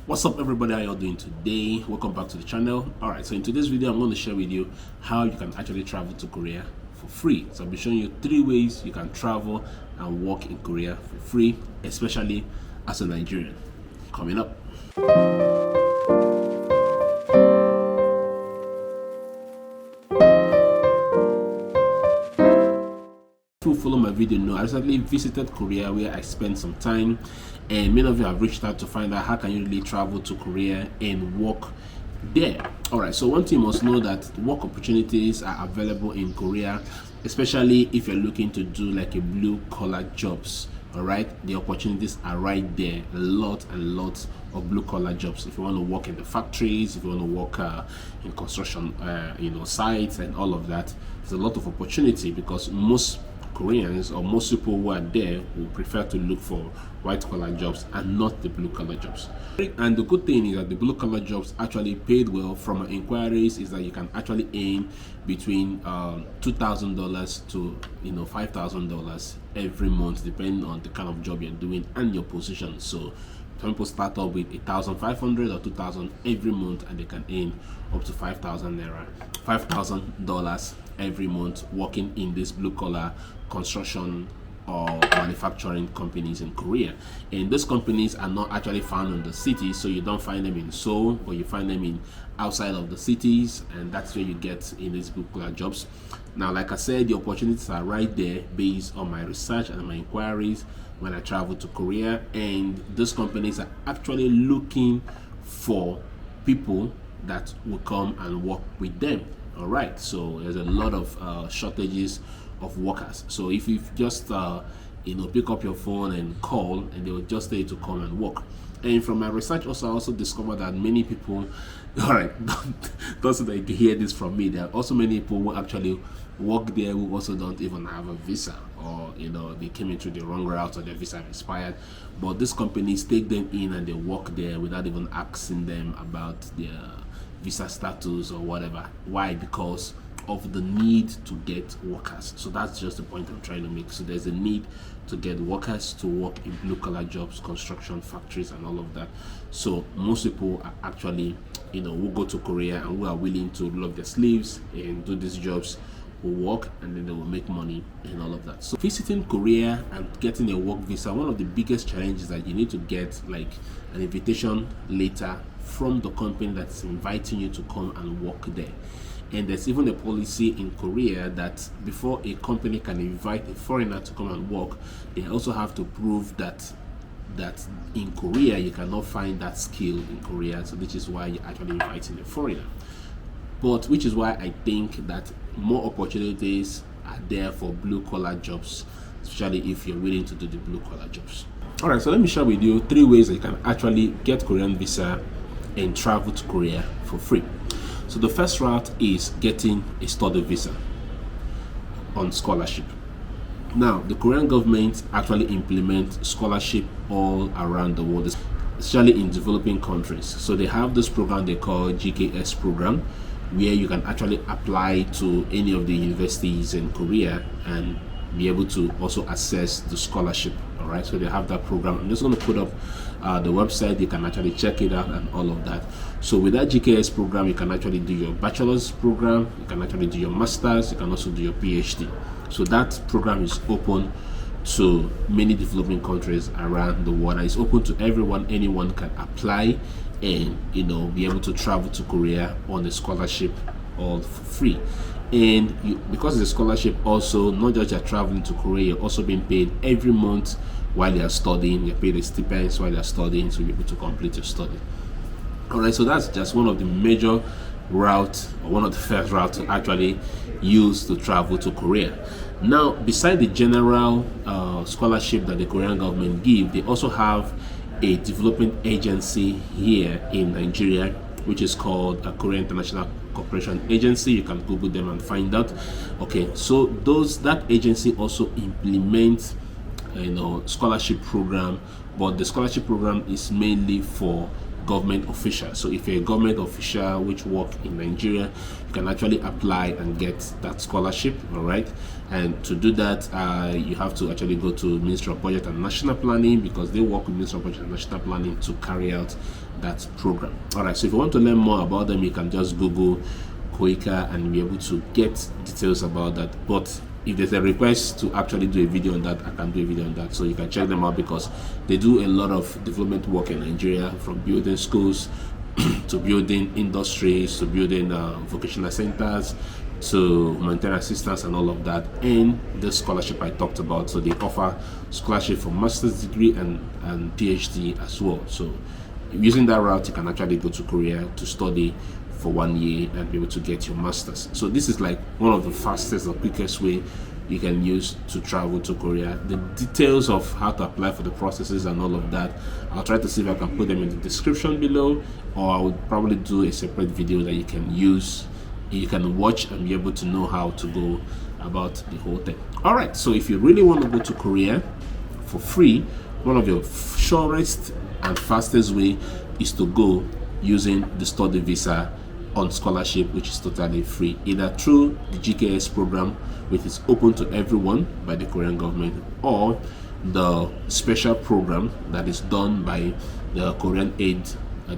What's up, everybody? How y'all doing today? Welcome back to the channel. All right, so in today's video I'm going to share with you how you can actually travel to Korea for free. So I'll be showing you 3 ways you can travel and work in Korea for free, especially as a Nigerian. Coming up. Who follow my video know I recently visited Korea, where I spent some time, and many of you have reached out to find out how can you really travel to Korea and work there. All right, so one thing you must know that work opportunities are available in Korea, especially if you're looking to do like a blue collar jobs. All right, the opportunities are right there. A lot and lots of blue collar jobs. If you want to work in the factories, if you want to work in construction sites and all of that, there's a lot of opportunity, because most Koreans or most people who are there will prefer to look for white collar jobs and not the blue collar jobs. And the good thing is that the blue collar jobs actually paid well. From our inquiries is that you can actually earn between $2,000 to $5,000 every month, depending on the kind of job you're doing and your position. So some people start up with 1,500 or 2,000 every month, and they can earn up to $5,000 every month working in this blue collar construction or manufacturing companies in Korea. And those companies are not actually found in the city, so you don't find them in Seoul, or you find them in outside of the cities, and that's where you get in these blue collar jobs. Now, like I said, the opportunities are right there based on my research and my inquiries when I travel to Korea, and those companies are actually looking for people that will come and work with them. All right, so there's a lot of shortages of workers. So if you just pick up your phone and call, and they will just tell you to come and work. And from my research also, I also discovered that many people, all right, don't say that you hear this from me, there are also many people who actually work there who also don't even have a visa, or they came in through the wrong route, or their visa expired. But these companies take them in and they work there without even asking them about their visa status or whatever. Why? Because of the need to get workers. So that's just the point I'm trying to make. So there's a need to get workers to work in blue collar jobs, construction, factories, and all of that. So most people are actually who go to Korea and who are willing to roll up their sleeves and do these jobs, will work, and then they will make money and all of that. So visiting Korea and getting a work visa, one of the biggest challenges is that you need to get like an invitation letter from the company that's inviting you to come and work there. And there's even a policy in Korea that before a company can invite a foreigner to come and work, they also have to prove that in Korea you cannot find that skill in Korea. So which is why you're actually inviting a foreigner. But which is why I think that more opportunities are there for blue collar jobs, especially if you're willing to do the blue collar jobs. All right, so let me share with you 3 ways that you can actually get Korean visa and travel to Korea for free. So the first route is getting a study visa on scholarship. Now, the Korean government actually implements scholarship all around the world, especially in developing countries. So they have this program they call GKS program, where you can actually apply to any of the universities in Korea and be able to also access the scholarship. All right, so they have that program. I'm just going to put up the website. You can actually check it out and all of that. So with that GKS program, you can actually do your bachelor's program, you can actually do your master's, you can also do your PhD. So that program is open to many developing countries around the world. It's open to everyone. Anyone can apply and be able to travel to Korea on a scholarship, all for free. And because it's a scholarship, also not just you're traveling to Korea, you're also being paid every month while you're studying. You're paid a stipend while you're studying, so you're able to complete your study. All right, so that's just one of the major routes, or one of the first routes to actually use to travel to Korea. Now, beside the general scholarship that the Korean government give, they also have a development agency here in Nigeria, which is called a Korean International Cooperation Agency. You can Google them and find out. Okay, so that agency also implements scholarship program, but the scholarship program is mainly for government official. So if you're a government official which work in Nigeria, you can actually apply and get that scholarship. All right, and to do that, you have to actually go to Ministry of Budget and National Planning, because they work with Ministry of Budget and National Planning to carry out that program. All right, so if you want to learn more about them, you can just Google Koika and be able to get details about that. But if there's a request to actually do a video on that, I can do a video on that, so you can check them out, because they do a lot of development work in Nigeria, from building schools to building industries, to building vocational centers, to humanitarian assistance and all of that. And the scholarship I talked about, so they offer scholarship for master's degree and PhD as well. So using that route, you can actually go to Korea to study for 1 year and be able to get your master's. So this is like one of the fastest or quickest way you can use to travel to Korea. The details of how to apply for the processes and all of that, I'll try to see if I can put them in the description below, or I would probably do a separate video that you can use, you can watch and be able to know how to go about the whole thing. All right, so if you really want to go to Korea for free, one of your surest and fastest way is to go using the study visa on scholarship, which is totally free, either through the GKS program, which is open to everyone by the Korean government, or the special program that is done by the Korean Aid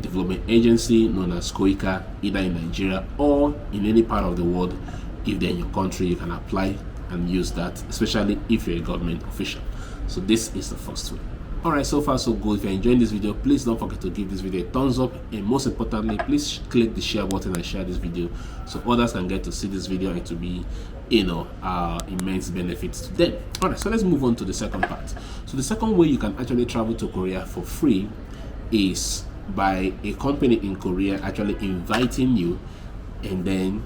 Development Agency, known as Koika, either in Nigeria or in any part of the world. If they're in your country, you can apply and use that, especially if you're a government official. So this is the first way. Alright, so far so good. If you're enjoying this video, please don't forget to give this video a thumbs up, and most importantly, please click the share button and share this video so others can get to see this video and to be, immense benefits to them. Alright, so let's move on to the second part. So the second way you can actually travel to Korea for free is by a company in Korea actually inviting you and then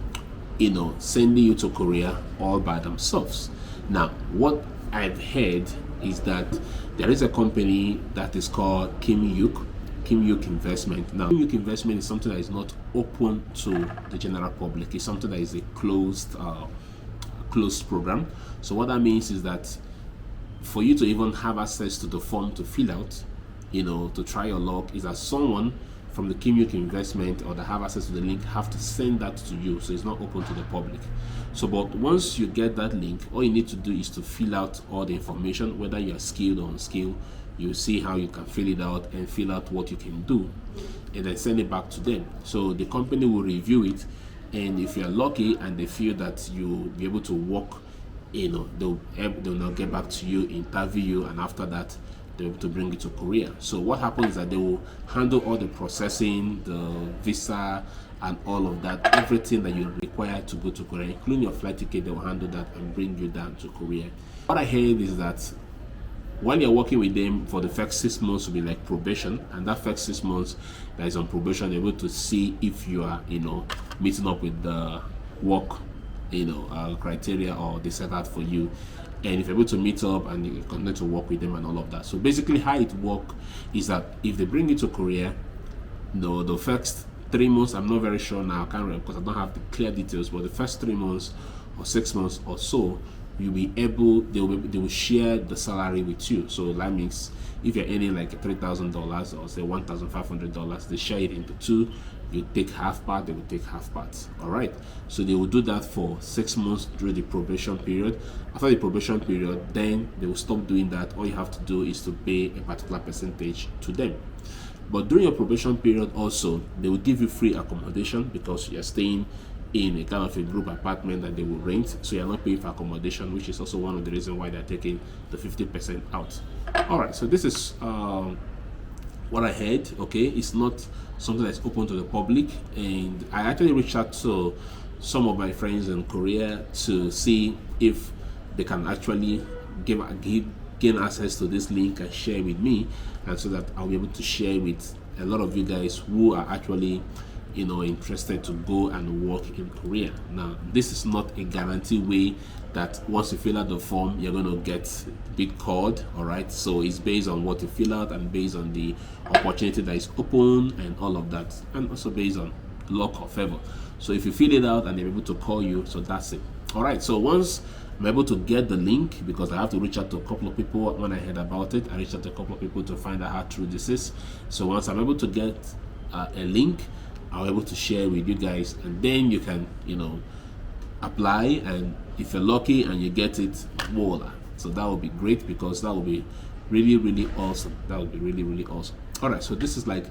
sending you to Korea all by themselves. Now, what I've heard is that there is a company that is called Kim Yuk Investment. Now, Kim Yuk Investment is something that is not open to the general public. It's something that is a closed program. So what that means is that for you to even have access to the form to fill out, to try your luck, is that someone from the Kim Yuk Investment or that have access to the link have to send that to you, so it's not open to the public. So but once you get that link, all you need to do is to fill out all the information, whether you are skilled or unskilled. You see how you can fill it out and fill out what you can do, and then send it back to them. So the company will review it, and if you're lucky and they feel that you'll be able to work, they'll now get back to you, interview you, and after that they're able to bring it to Korea. So what happens is that they will handle all the processing, the visa and all of that, everything that you require to go to Korea, including your flight ticket. They will handle that and bring you down to Korea. What I heard is that while you're working with them for the first 6 months will be like probation, and that first 6 months that is on probation, they're able to see if you are meeting up with the work criteria or they set out for you, and if you're able to meet up and you continue to work with them and all of that. So basically how it works is that if they bring you to Korea, the first 3 months, I'm not very sure now, I can't remember because I don't have the clear details, but the first 3 months or 6 months or so, you'll be able, they will share the salary with you. So that means if you're earning like $3,000 or say $1,500, they share it into two. You take half part, they will take half part. All right, so they will do that for 6 months through the probation period. After the probation period, then they will stop doing that. All you have to do is to pay a particular percentage to them. But during your probation period also, they will give you free accommodation because you're staying in a kind of a group apartment that they will rent, so you're not paying for accommodation, which is also one of the reasons why they're taking the 50% out. All right, so this is what I heard. Okay, it's not something that's open to the public, and I actually reached out to some of my friends in Korea to see if they can actually gain access to this link and share with me, and so that I'll be able to share with a lot of you guys who are actually interested to go and work in Korea. Now, this is not a guarantee way that once you fill out the form you're going to get big called. All right, so it's based on what you fill out and based on the opportunity that is open and all of that, and also based on luck or favor. So if you fill it out and they're able to call you, so that's it. All right, so once I'm able to get the link, because I have to reach out to a couple of people. When I heard about it, I reached out to a couple of people to find out how true this is. So once I'm able to get a link I'll be able to share with you guys, and then you can, apply, and if you're lucky and you get it, voila. So that would be great, because that would be really, really awesome. That would be really, really awesome. All right, so this is like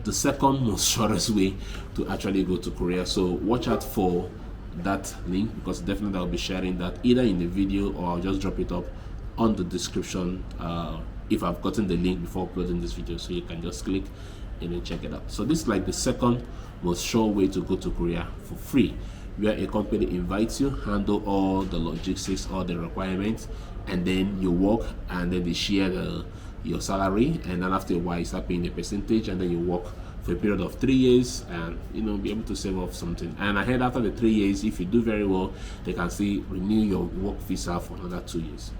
the second most shortest way to actually go to Korea. So watch out for that link, because definitely I'll be sharing that either in the video, or I'll just drop it up on the description if I've gotten the link before uploading this video, so you can just click and then check it out. So this is like the second most sure way to go to Korea for free, where a company invites you, handle all the logistics, all the requirements, and then you work, and then they share your salary, and then after a while you start paying a percentage, and then you work for a period of 3 years, and be able to save up something. And I heard after the 3 years, if you do very well, they can still renew your work visa for another 2 years.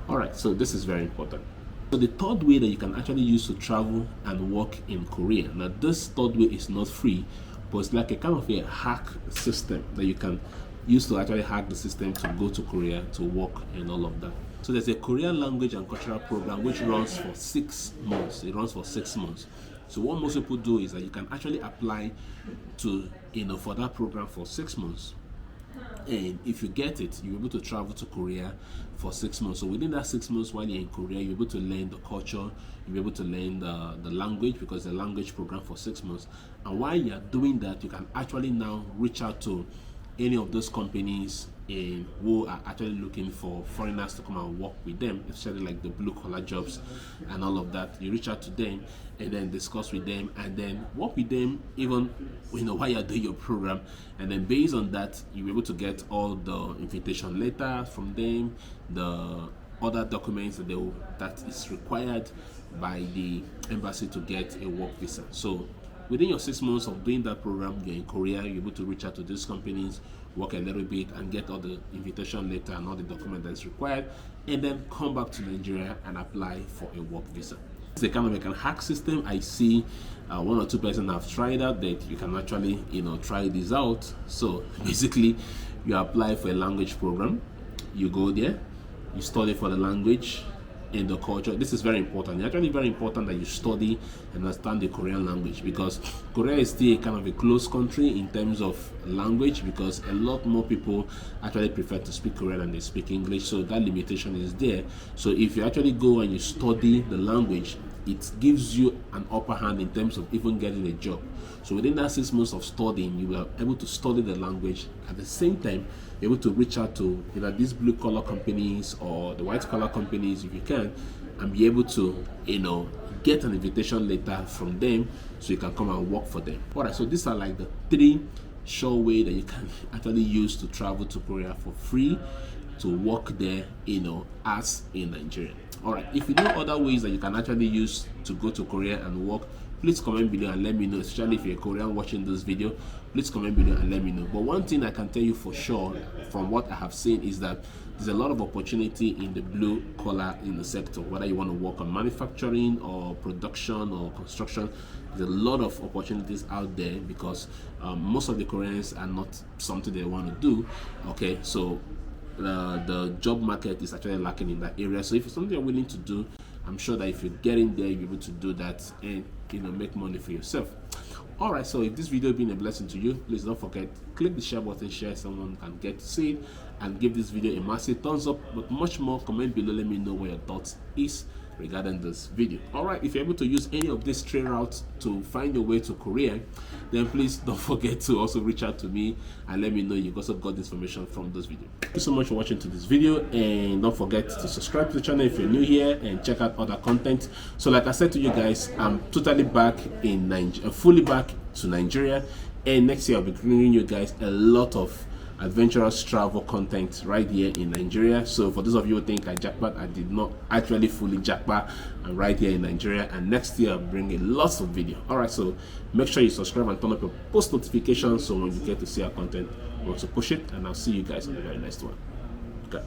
All right, so this is very important. So the third way that you can actually use to travel and work in Korea. Now this third way is not free, but it's like a kind of a hack system that you can use to actually hack the system to go to Korea to work and all of that. So there's a Korean language and cultural program which runs for 6 months. It runs for 6 months. So what most people do is that you can actually apply to, for that program for 6 months. And if you get it, you're able to travel to Korea for 6 months. So within that 6 months, while you're in Korea, you're able to learn the culture, you'll be able to learn the language, because the language program for 6 months. And while you're doing that, you can actually now reach out to any of those companies who are actually looking for foreigners to come and work with them, especially like the blue collar jobs and all of that. You reach out to them and then discuss with them, and then work with them even while you're doing your program. And then based on that, you'll be able to get all the invitation letters from them, the other documents that is required by the embassy to get a work visa. So within your 6 months of doing that program, you're in Korea, you're able to reach out to these companies, work a little bit, and get all the invitation letter and all the document that is required, and then come back to Nigeria and apply for a work visa. It's a kind of a hack system. I see 1 or 2 persons have tried out that you can actually try this out. So basically, you apply for a language program, you go there, you study for the language and the culture. This is very important. It's actually very important that you study and understand the Korean language, because Korea is still kind of a closed country in terms of language, because a lot more people actually prefer to speak Korean than they speak English. So that limitation is there. So if you actually go and you study the language, it gives you an upper hand in terms of even getting a job. So within that 6 months of studying, you are able to study the language. At the same time, you're able to reach out to either these blue collar companies or the white collar companies if you can, and be able to get an invitation letter from them, so you can come and work for them. All right, so these are like the 3 sure ways that you can actually use to travel to Korea for free, to work there as a Nigerian. All right, if you know other ways that you can actually use to go to Korea and work, please comment below and let me know. Especially if you're a Korean watching this video, please comment below and let me know. But one thing I can tell you for sure from what I have seen is that there's a lot of opportunity in the blue collar in the sector, whether you want to work on manufacturing or production or construction. There's a lot of opportunities out there, because most of the Koreans are not something they want to do. Okay, so the job market is actually lacking in that area. So if it's something you're willing to do, I'm sure that if you get in there, you'll be able to do that and make money for yourself. All right, so if this video has been a blessing to you, please don't forget, click the share button, share, someone can get to see it, and give this video a massive thumbs up. But much more, comment below, let me know what your thoughts is regarding this video. All right, if you're able to use any of these 3 routes to find your way to Korea, then please don't forget to also reach out to me and let me know you also got this information from this video. Thank you so much for watching to this video, and don't forget to subscribe to the channel if you're new here, and check out other content. So like I said to you guys, I'm totally back in Nigeria, fully back to Nigeria, and next year I'll be bringing you guys a lot of adventurous travel content right here in Nigeria. So for those of you who think I jackpot, I did not actually fully jackpot. I'm right here in Nigeria, and next year I'm bringing lots of video. All right, so make sure you subscribe and turn up your post notifications, so when you get to see our content, we'll also push it, and I'll see you guys on the very next one. Okay.